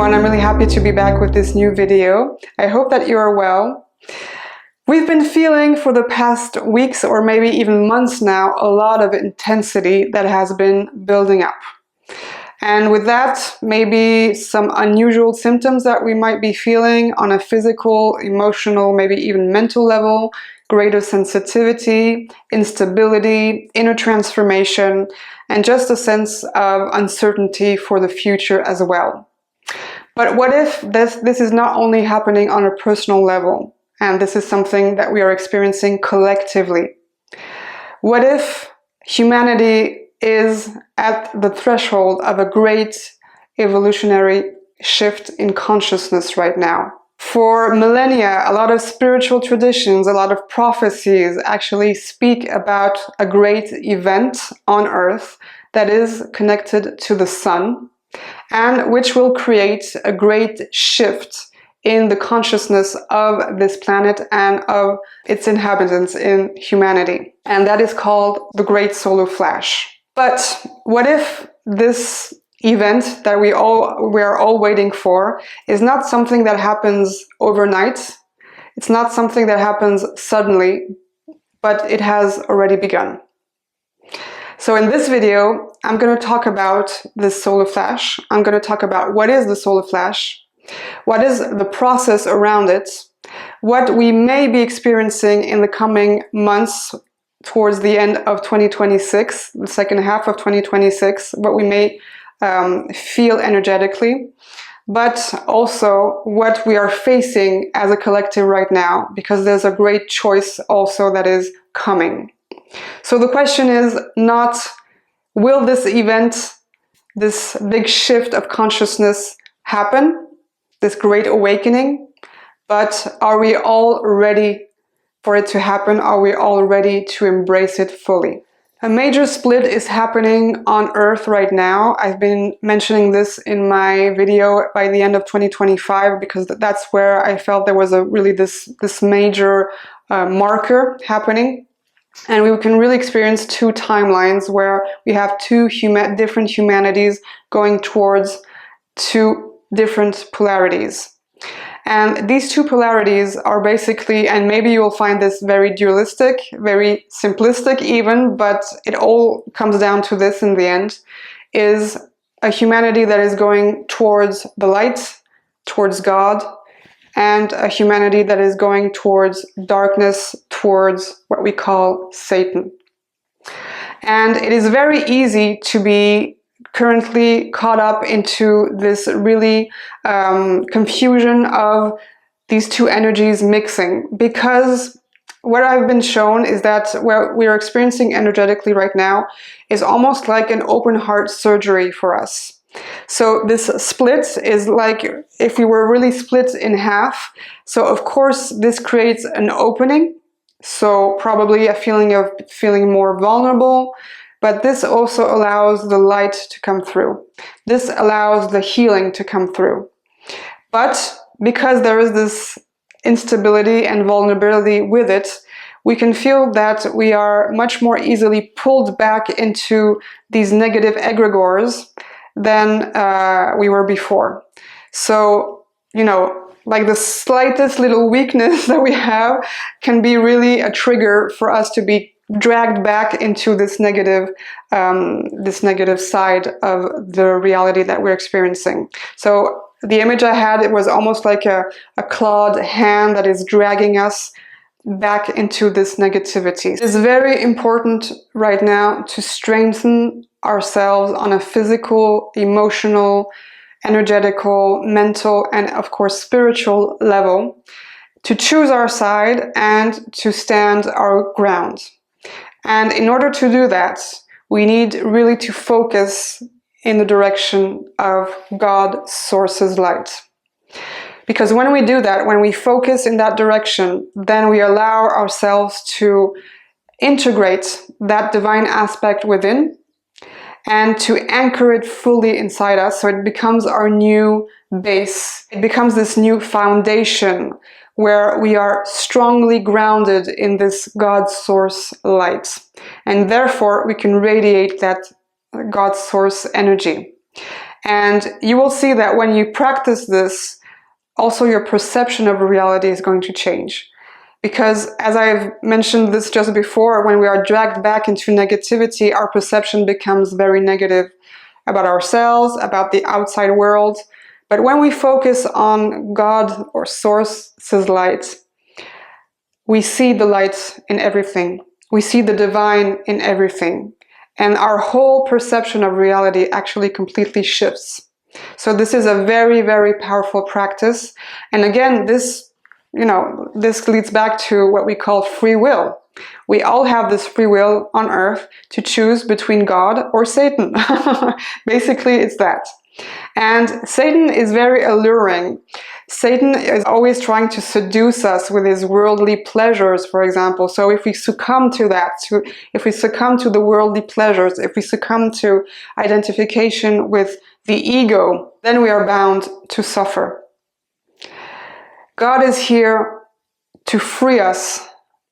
everyone, I'm really happy to be back with this new video. I hope that you are well. We've been feeling for the past weeks or maybe even months now a lot of intensity that has been building up. And with that, maybe some unusual symptoms that we might be feeling on a physical, emotional, maybe even mental level, greater sensitivity, instability, inner transformation, and just a sense of uncertainty for the future as well. But what if this is not only happening on a personal level, and this is something that we are experiencing collectively? What if humanity is at the threshold of a great evolutionary shift in consciousness right now? For millennia, a lot of spiritual traditions, a lot of prophecies actually speak about a great event on Earth that is connected to the sun, and which will create a great shift in the consciousness of this planet and of its inhabitants in humanity. And that is called the Great Solar Flash. But what if this event that we are all waiting for is not something that happens overnight? It's not something that happens suddenly, but it has already begun. So in this video, I'm going to talk about this solar flash. I'm going to talk about what is the solar flash, what is the process around it, what we may be experiencing in the coming months towards the end of 2026, the second half of 2026, what we may feel energetically, but also what we are facing as a collective right now, because there's a great choice also that is coming. So the question is not, will this event, this big shift of consciousness happen, this great awakening, but are we all ready for it to happen? Are we all ready to embrace it fully? A major split is happening on Earth right now. I've been mentioning this in my video by the end of 2025 because that's where I felt there was this major marker happening. And we can really experience two timelines where we have two different humanities going towards two different polarities. And these two polarities are basically, and maybe you'll find this very dualistic, very simplistic even, but it all comes down to this in the end, is a humanity that is going towards the light, towards God, and a humanity that is going towards darkness, towards what we call Satan. And it is very easy to be currently caught up into this really confusion of these two energies mixing, because what I've been shown is that what we are experiencing energetically right now is almost like an open heart surgery for us. So this split is like if we were really split in half. So of course this creates an opening, so probably a feeling of feeling more vulnerable, but this also allows the light to come through. This allows the healing to come through. But because there is this instability and vulnerability with it, we can feel that we are much more easily pulled back into these negative egregores than we were before. So, you know, like the slightest little weakness that we have can be really a trigger for us to be dragged back into this negative side of the reality that we're experiencing. So the image I had, it was almost like a clawed hand that is dragging us back into this negativity. It's very important right now to strengthen ourselves on a physical, emotional, energetical, mental, and of course spiritual level, to choose our side and to stand our ground. And in order to do that, we need really to focus in the direction of God Source's light. Because when we do that, when we focus in that direction, then we allow ourselves to integrate that divine aspect within and to anchor it fully inside us, so it becomes our new base. It becomes this new foundation where we are strongly grounded in this God Source light. And therefore we can radiate that God Source energy. And you will see that when you practice this, also your perception of reality is going to change. Because as I've mentioned this just before, when we are dragged back into negativity, our perception becomes very negative about ourselves, about the outside world. But when we focus on God or Source's light, we see the light in everything. We see the divine in everything. And our whole perception of reality actually completely shifts. So this is a very, very powerful practice. And again, this leads back to what we call free will. We all have this free will on earth to choose between God or Satan. Basically, it's that. And Satan is very alluring. Satan is always trying to seduce us with his worldly pleasures, for example. So if we succumb to that, if we succumb to the worldly pleasures, if we succumb to identification with the ego, then we are bound to suffer. God is here to free us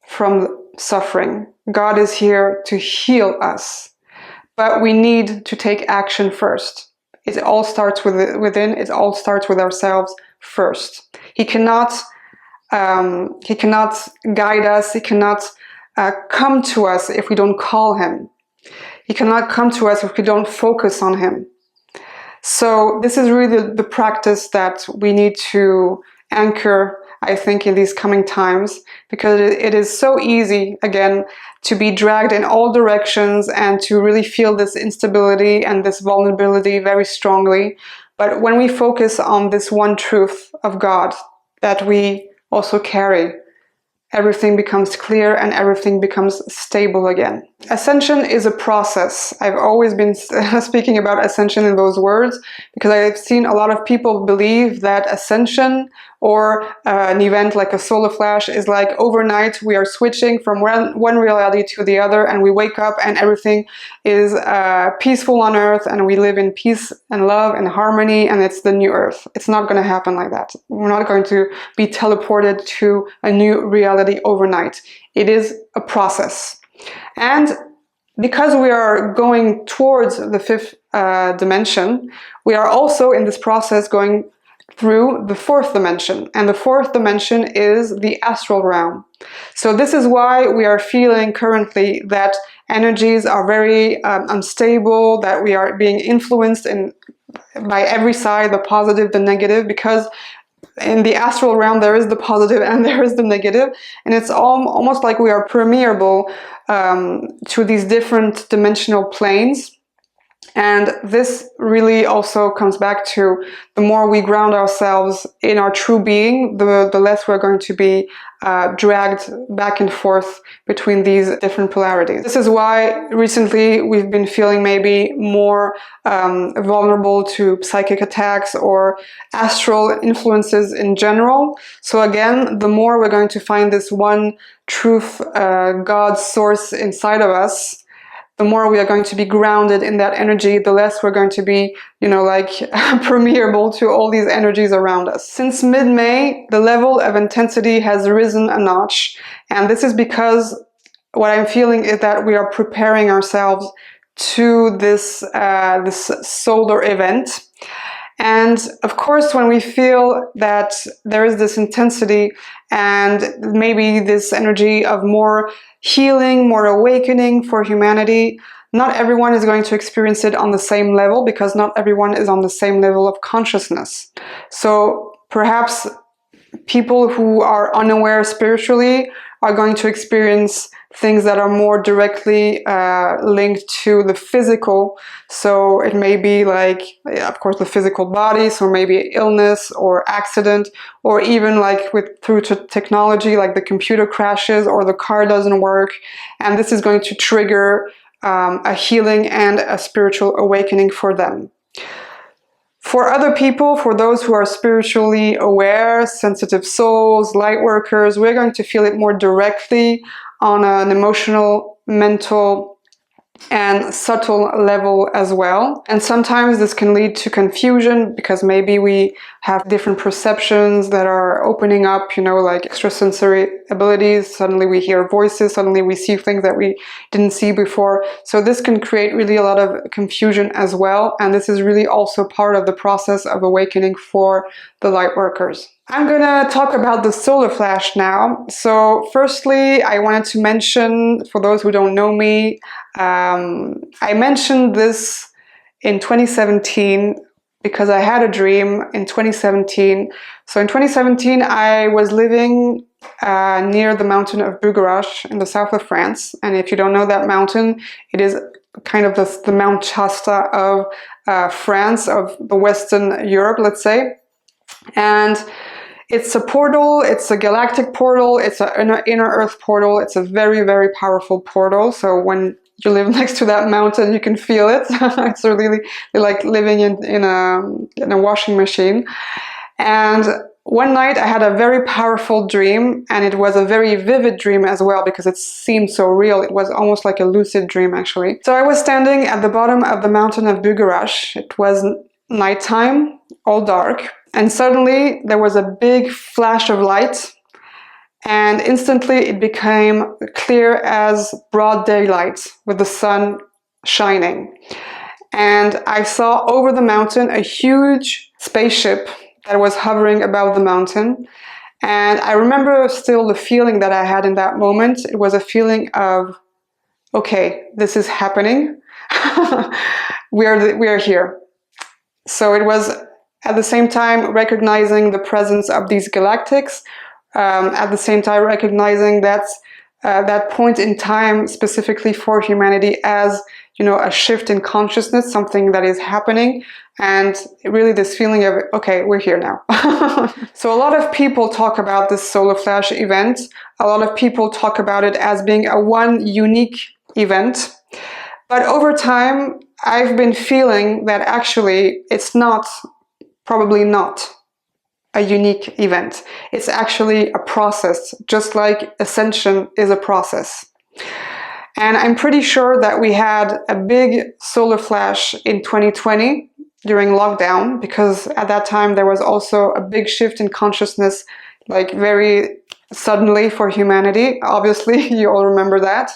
from suffering. God is here to heal us. But we need to take action first. It all starts within. It all starts with ourselves first. He cannot guide us. He cannot come to us if we don't call him. He cannot come to us if we don't focus on him. So this is really the practice that we need to anchor, I think, in these coming times, because it is so easy, again, to be dragged in all directions and to really feel this instability and this vulnerability very strongly. But when we focus on this one truth of God that we also carry, everything becomes clear and everything becomes stable again. Ascension is a process. I've always been speaking about ascension in those words because I've seen a lot of people believe that ascension or an event like a solar flash is like overnight we are switching from one reality to the other and we wake up and everything is peaceful on earth and we live in peace and love and harmony and it's the new earth. It's not going to happen like that. We're not going to be teleported to a new reality overnight. It is a process. And because we are going towards the fifth dimension, we are also in this process going through the fourth dimension. And the fourth dimension is the astral realm. So this is why we are feeling currently that energies are very unstable, that we are being influenced by every side, the positive, the negative, because in the astral realm there is the positive and there is the negative, and it's almost like we are permeable to these different dimensional planes. And this really also comes back to the more we ground ourselves in our true being, the less we're going to be dragged back and forth between these different polarities. This is why recently we've been feeling maybe more vulnerable to psychic attacks or astral influences in general. So again, the more we're going to find this one truth, God source inside of us, the more we are going to be grounded in that energy, the less we're going to be, permeable to all these energies around us. Since mid-May, the level of intensity has risen a notch. And this is because what I'm feeling is that we are preparing ourselves to this solar event. And of course, when we feel that there is this intensity and maybe this energy of more healing, more awakening for humanity, not everyone is going to experience it on the same level because not everyone is on the same level of consciousness. So perhaps people who are unaware spiritually are going to experience things that are more directly linked to the physical. So it may be like, of course, the physical body, so maybe illness or accident, or even like through technology, like the computer crashes or the car doesn't work. And this is going to trigger a healing and a spiritual awakening for them. For other people, for those who are spiritually aware, sensitive souls, light workers, we're going to feel it more directly on an emotional, mental, and subtle level as well. And sometimes this can lead to confusion because maybe we have different perceptions that are opening up, you know, like extrasensory abilities. Suddenly we hear voices, suddenly we see things that we didn't see before. So this can create really a lot of confusion as well. And this is really also part of the process of awakening for the light workers. I'm gonna talk about the solar flash now. So firstly, I wanted to mention, for those who don't know me, I mentioned this in 2017 because I had a dream in 2017. So in 2017, I was living near the mountain of Bugarache in the south of France. And if you don't know that mountain, it is kind of the Mount Shasta of France, of the Western Europe, let's say. And it's a portal, it's a galactic portal, it's an inner earth portal. It's a very, very powerful portal. So when you live next to that mountain, you can feel it. It's really like living in a washing machine. And one night I had a very powerful dream, and it was a very vivid dream as well because it seemed so real. It was almost like a lucid dream, actually. So I was standing at the bottom of the mountain of Bugarache. It was nighttime, all dark. And suddenly there was a big flash of light, and instantly it became clear as broad daylight with the sun shining. And I saw over the mountain a huge spaceship that was hovering above the mountain. And I remember still the feeling that I had in that moment. It was a feeling of, okay, this is happening. we are here. So it was at the same time recognizing the presence of these galactics, at the same time recognizing that point in time specifically for humanity as, you know, a shift in consciousness, something that is happening, and really this feeling of, okay, we're here now. So a lot of people talk about this solar flash event. A lot of people talk about it as being a one unique event. But over time, I've been feeling that actually it's probably not a unique event. It's actually a process, just like Ascension is a process. And I'm pretty sure that we had a big solar flash in 2020 during lockdown, because at that time there was also a big shift in consciousness, like very suddenly for humanity. Obviously, you all remember that.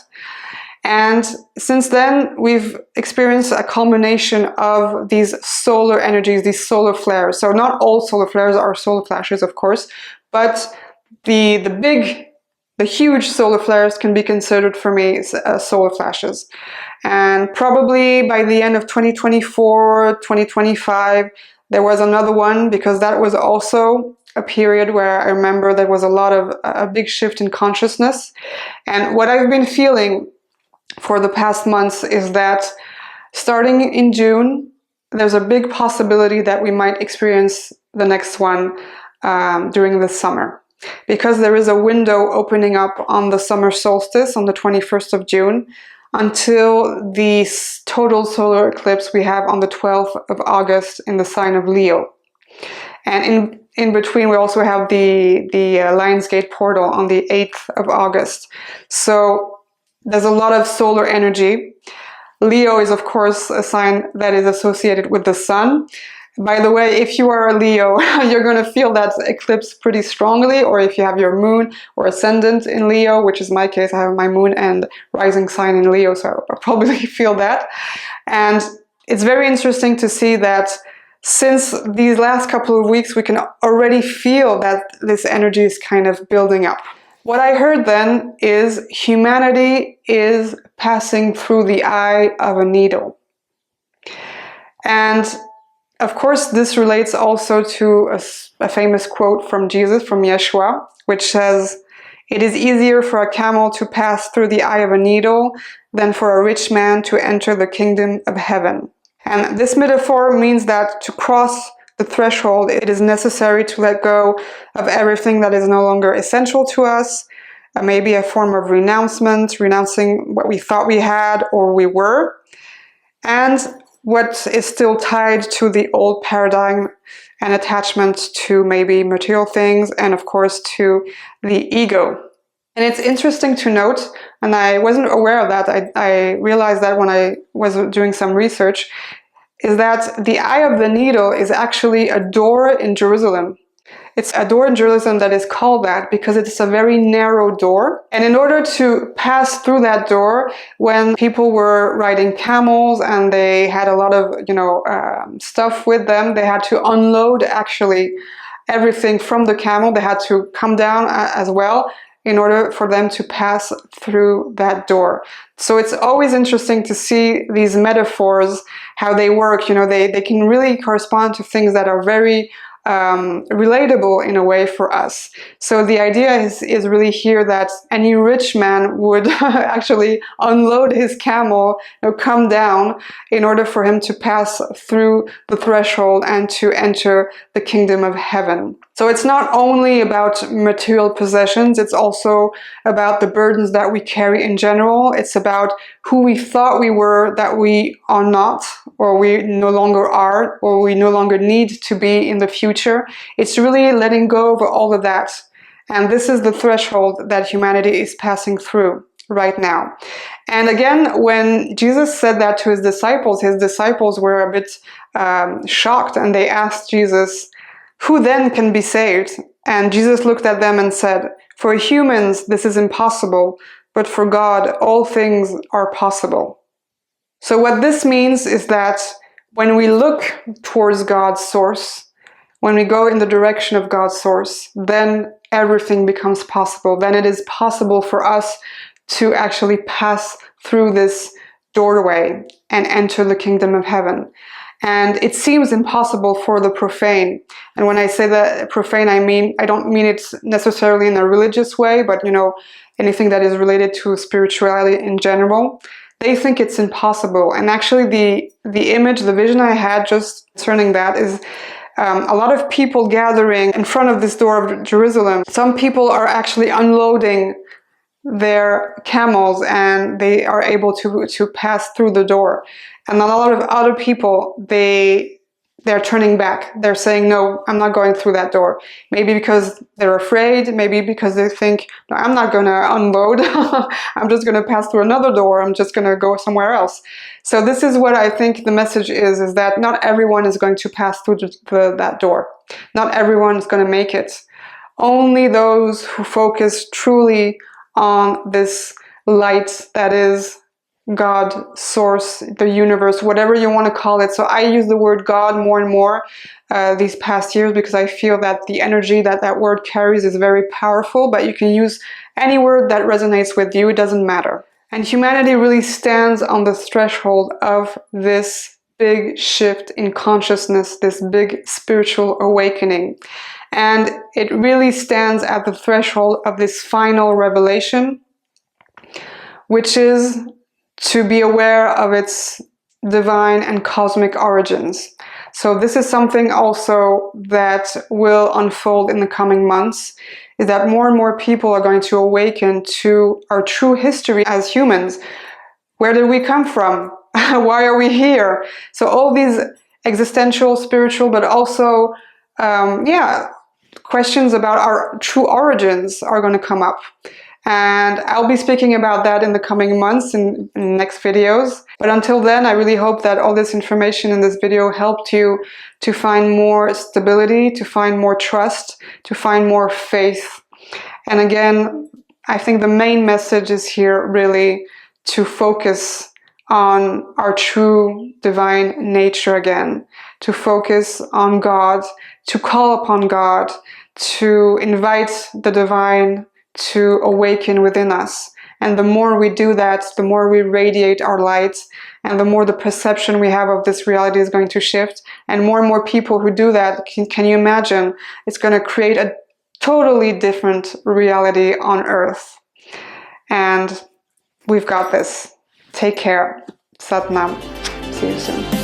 And since then, we've experienced a culmination of these solar energies, these solar flares. So not all solar flares are solar flashes, of course, but the huge solar flares can be considered for me solar flashes. And probably by the end of 2024, 2025, there was another one, because that was also a period where I remember there was a big shift in consciousness. And what I've been feeling for the past months is that starting in June, there's a big possibility that we might experience the next one during the summer, because there is a window opening up on the summer solstice on the 21st of June until the total solar eclipse we have on the 12th of August in the sign of Leo. And in between, we also have the Lionsgate portal on the 8th of August. So there's a lot of solar energy. Leo is, of course, a sign that is associated with the sun. By the way, if you are a Leo, you're going to feel that eclipse pretty strongly, or if you have your moon or ascendant in Leo, which is my case, I have my moon and rising sign in Leo, so I'll probably feel that. And it's very interesting to see that since these last couple of weeks, we can already feel that this energy is kind of building up. What I heard then is humanity is passing through the eye of a needle. And of course, this relates also to a famous quote from Jesus, from Yeshua, which says, "It is easier for a camel to pass through the eye of a needle than for a rich man to enter the kingdom of heaven." And this metaphor means that to cross the threshold, it is necessary to let go of everything that is no longer essential to us, maybe a form of renouncement, renouncing what we thought we had or we were, and what is still tied to the old paradigm and attachment to maybe material things, and of course to the ego. And it's interesting to note, and I wasn't aware of that. I realized that when I was doing some research, is that the eye of the needle is actually a door in Jerusalem. It's a door in Jerusalem that is called that because it's a very narrow door. And in order to pass through that door, when people were riding camels and they had a lot of, stuff with them, they had to unload actually everything from the camel. They had to come down as well in order for them to pass through that door. So it's always interesting to see these metaphors, how they work. They can really correspond to things that are very relatable in a way for us. So the idea is really here that any rich man would actually unload his camel, come down in order for him to pass through the threshold and to enter the kingdom of heaven. So it's not only about material possessions, it's also about the burdens that we carry in general. It's about who we thought we were that we are not, or we no longer are, or we no longer need to be in the future. It's really letting go of all of that. And this is the threshold that humanity is passing through right now. And again, when Jesus said that to his disciples were a bit shocked, and they asked Jesus, "Who then can be saved?" And Jesus looked at them and said, "For humans, this is impossible, but for God, all things are possible." So what this means is that when we look towards God's source, when we go in the direction of God's source, then everything becomes possible. Then it is possible for us to actually pass through this doorway and enter the kingdom of heaven. And it seems impossible for the profane. And when I say that profane, I don't mean it necessarily in a religious way, but anything that is related to spirituality in general. They think it's impossible. And actually the vision I had just concerning that is a lot of people gathering in front of this door of Jerusalem. Some people are actually unloading their camels and they are able to pass through the door. And a lot of other people, they're turning back. They're saying, "No, I'm not going through that door." Maybe because they're afraid, maybe because they think, "No, I'm not going to unload. I'm just going to pass through another door. I'm just going to go somewhere else." So this is what I think the message is that not everyone is going to pass through that door. Not everyone is going to make it. Only those who focus truly on this light that is God, source, the universe, whatever you want to call it. So I use the word God more and more these past years because I feel that the energy that word carries is very powerful, but you can use any word that resonates with you, it doesn't matter. And humanity really stands on the threshold of this big shift in consciousness, this big spiritual awakening. And it really stands at the threshold of this final revelation, which is to be aware of its divine and cosmic origins. So this is something also that will unfold in the coming months, is that more and more people are going to awaken to our true history as humans. Where did we come from? Why are we here? So all these existential, spiritual, but also, questions about our true origins are going to come up. And I'll be speaking about that in the coming months in next videos. But until then, I really hope that all this information in this video helped you to find more stability, to find more trust, to find more faith. And again, I think the main message is here really to focus on our true divine nature again, to focus on God, to call upon God, to invite the divine to awaken within us. And the more we do that, the more we radiate our light, and the more the perception we have of this reality is going to shift. And more people who do that, can you imagine? It's going to create a totally different reality on Earth. And we've got this. Take care. Sat Nam. See you soon.